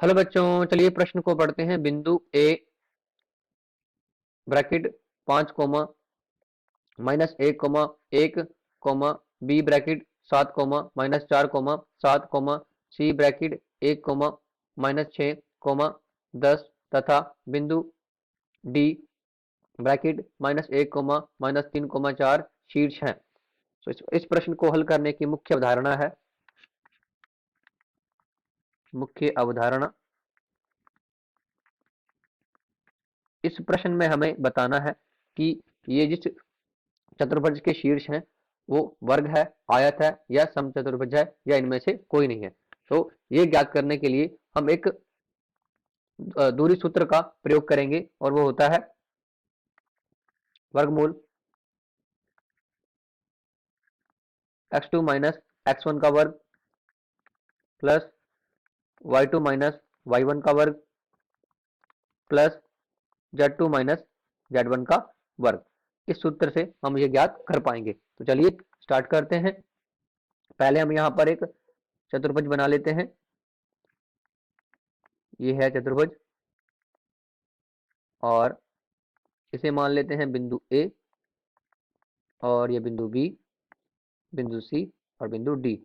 Hello बच्चों, चलिए प्रश्न को पढ़ते हैं। बिंदु A bracket 5 comma minus 1 comma B bracket 7 comma minus 4 comma 7 comma C bracket 1 comma minus 6 comma 10 तथा बिंदु डी ब्रैकेट -1 -3 शीर्ष हैं। तो इस प्रश्न को हल करने की मुख्य अवधारणा है। मुख्य अवधारणा इस प्रश्न में हमें बताना है कि ये जिस चतुर्भुज के शीर्ष हैं वो वर्ग है, आयत है या समचतुर्भुज है या इनमें से कोई नहीं है। तो ये ज्ञात करने के लिए हम एक दूरी सूत्र का प्रयोग करेंगे और वो होता है वर्गमूल x2 माइनस x1 का वर्ग प्लस y2 माइनस y1 का वर्ग प्लस z2 माइनस z1 का वर्ग। इस सूत्र से हम ये ज्ञात कर पाएंगे। तो चलिए स्टार्ट करते हैं। पहले हम यहाँ पर एक चतुर्भुज बना लेते हैं। ये है चतुर्भुज और इसे मान लेते हैं बिंदु ए और ये बिंदु बी, बिंदु सी और बिंदु डी।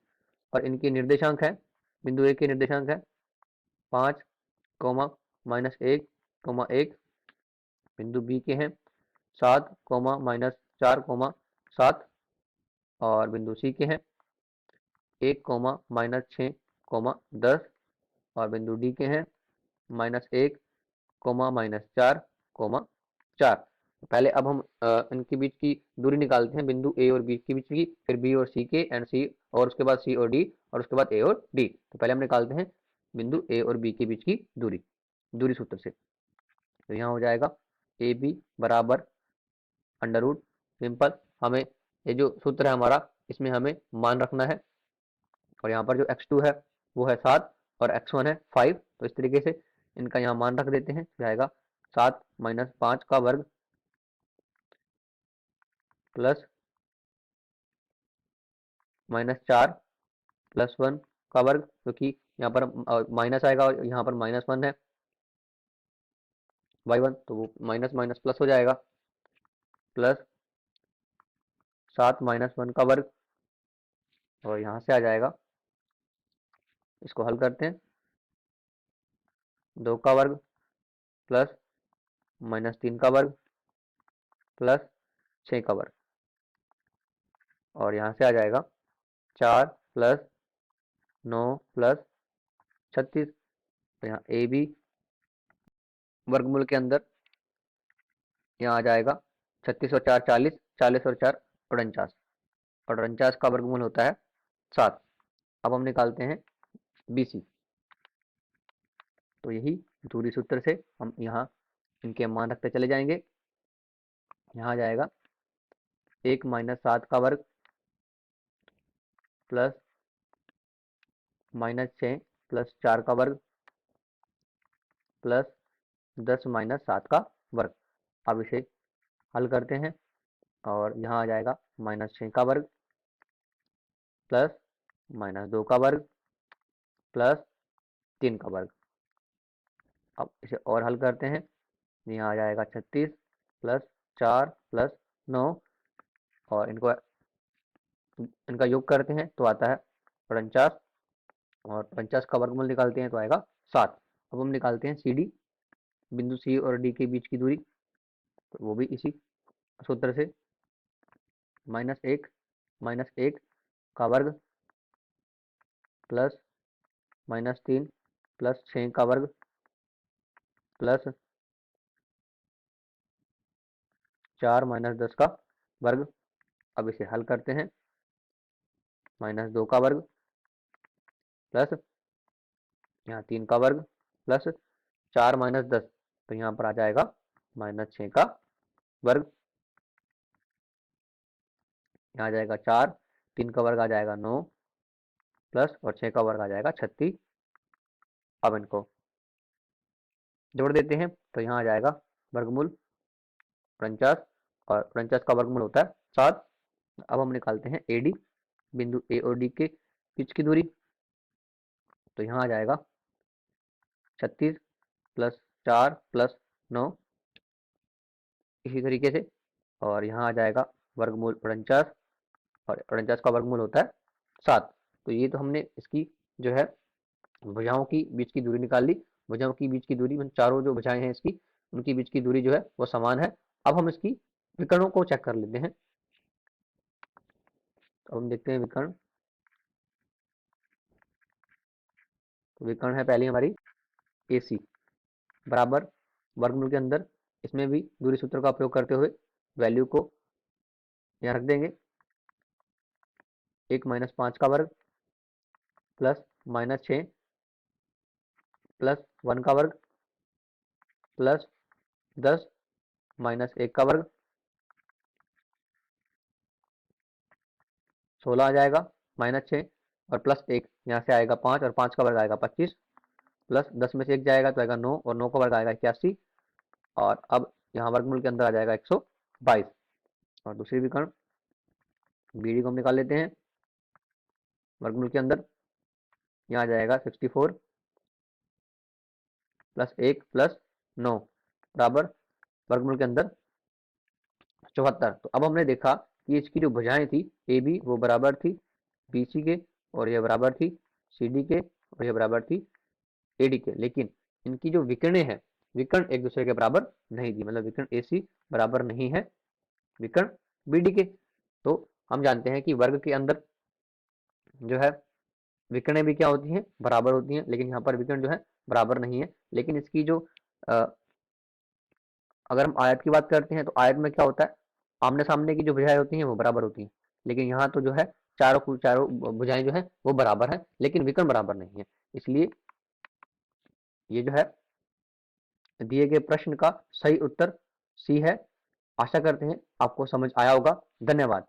और इनके निर्देशांक है, बिंदु ए के निर्देशांक है 5 कोमा -1 कोमा 1, बिंदु बी के हैं 7 कोमा -4 कोमा 7 और बिंदु सी के हैं 1 कोमा -6 कोमा 10 और बिंदु डी के हैं -1 कोमा -4 कोमा 4। पहले अब हम इनके बीच की दूरी निकालते हैं, बिंदु ए और बी के बीच की, फिर बी और सी के, एंड सी और उसके बाद सी और डी और उसके बाद ए और डी। तो पहले हम निकालते हैं बिंदु ए और बी के बीच की दूरी, दूरी सूत्र से। तो यहाँ हो जाएगा ए बी बराबर अंडर रूट सिंपल। हमें ये जो सूत्र है हमारा, इसमें हमें मान रखना है और यहाँ पर जो x2 है वो है 7 और x1 है 5। तो इस तरीके से इनका यहाँ मान रख देते हैं। तो जाएगा 7 माइनस 5 का वर्ग प्लस -4 प्लस 1 का वर्ग, क्योंकि यहाँ पर माइनस आएगा और यहाँ पर -1 है y1, तो वो माइनस माइनस प्लस हो जाएगा प्लस 7 -1 का वर्ग और यहाँ से आ जाएगा, इसको हल करते हैं, 2 का वर्ग प्लस -3 का वर्ग प्लस 6 का वर्ग और यहाँ से आ जाएगा 4 प्लस 9 प्लस 36। तो यहाँ ए बी वर्गमूल के अंदर यहाँ आ जाएगा 36 और 4 40, 40 और 4 49 और 49 का वर्गमूल होता है 7। अब हम निकालते हैं बी सी। तो यही दूरी सूत्र से हम यहाँ इनके मान रखते चले जाएंगे। यहाँ आ जाएगा 1 माइनस 7 का वर्ग प्लस -6 प्लस 4 का वर्ग प्लस 10 माइनस 7 का वर्ग। अब इसे हल करते हैं और यहाँ आ जाएगा -6 का वर्ग प्लस -2 का वर्ग प्लस 3 का वर्ग। अब इसे और हल करते हैं, यहाँ आ जाएगा 36 प्लस 4 प्लस 9 और इनका योग करते हैं तो आता है 49 और 49 का वर्गमूल निकालते हैं तो आएगा 7। अब हम निकालते हैं सी डी, बिंदु सी और डी के बीच की दूरी। तो वो भी इसी सूत्र से -1 का वर्ग प्लस -3 प्लस 6 का वर्ग प्लस 4 -10 का वर्ग। अब इसे हल करते हैं, -2 का वर्ग प्लस यहाँ 3 का वर्ग प्लस 4 -10, तो यहाँ पर आ जाएगा -6 का वर्ग। यहाँ आ जाएगा 4, 3 का वर्ग आ जाएगा 9 प्लस और 6 का वर्ग आ जाएगा 36। अब इनको जोड़ देते हैं तो यहाँ आ जाएगा वर्गमूल 49 और 49 का वर्गमूल होता है 7। अब हम निकालते हैं ए डी, बिंदु ए और डी के बीच की दूरी। तो यहाँ आ जाएगा 36 प्लस 4 प्लस 9 इसी तरीके से। और यहाँ आ जाएगा वर्गमूल 49 और 49 का वर्गमूल होता है 7। तो ये तो हमने इसकी जो है भुजाओं की बीच की दूरी निकाल ली। भुजाओं की बीच की दूरी चारों जो भुजाएं हैं इसकी उनकी बीच की दूरी जो है वो समान है। अब हम इसकी विकर्णों को चेक कर लेते हैं। तो हम देखते हैं विकर्ण। तो विकर्ण है पहली हमारी AC बराबर वर्गमूल के अंदर, इसमें भी दूरी सूत्र का प्रयोग करते हुए वैल्यू को यहाँ रख देंगे। 1 माइनस 5 का वर्ग प्लस माइनस 6 प्लस 1 का वर्ग प्लस 10 माइनस 1 का वर्ग 16 आ जाएगा, माइनस 6 और प्लस 1 यहाँ से आएगा 5 और 5 का वर्ग आएगा 25 प्लस 10 में से 1 जाएगा तो आएगा 9 और 9 का वर्ग आएगा 81। और अब यहाँ वर्गमूल के अंदर आ जाएगा 122। और दूसरी विकर्ण BD को हम निकाल लेते हैं वर्गमूल के अंदर। यहाँ आ जाएगा 64 प्लस 1 प्लस 9 बराबर वर्गमूल के अंदर 74। तो अब हमने देखा कि इसकी जो भुजाएं थी AB वो बराबर थी BC के और यह बराबर थी CD के और यह बराबर थी AD के, लेकिन इनकी जो विकर्णें हैं विकर्ण एक दूसरे के बराबर नहीं थी। मतलब विकर्ण AC बराबर नहीं है विकर्ण BD के। तो हम जानते हैं कि वर्ग के अंदर जो है विकर्णें भी क्या होती हैं, बराबर होती हैं, लेकिन यहाँ पर विकर्ण जो है बराबर नहीं है। लेकिन इसकी जो अगर हम आयत की बात करते हैं तो आयत में क्या होता है, आमने सामने की जो भुजाएं होती हैं वो बराबर होती हैं, लेकिन यहाँ तो जो है चारों चारों भुजाएं जो है वो बराबर है लेकिन विकर्ण बराबर नहीं है। इसलिए ये जो है दिए गए प्रश्न का सही उत्तर C है। आशा करते हैं आपको समझ आया होगा। धन्यवाद।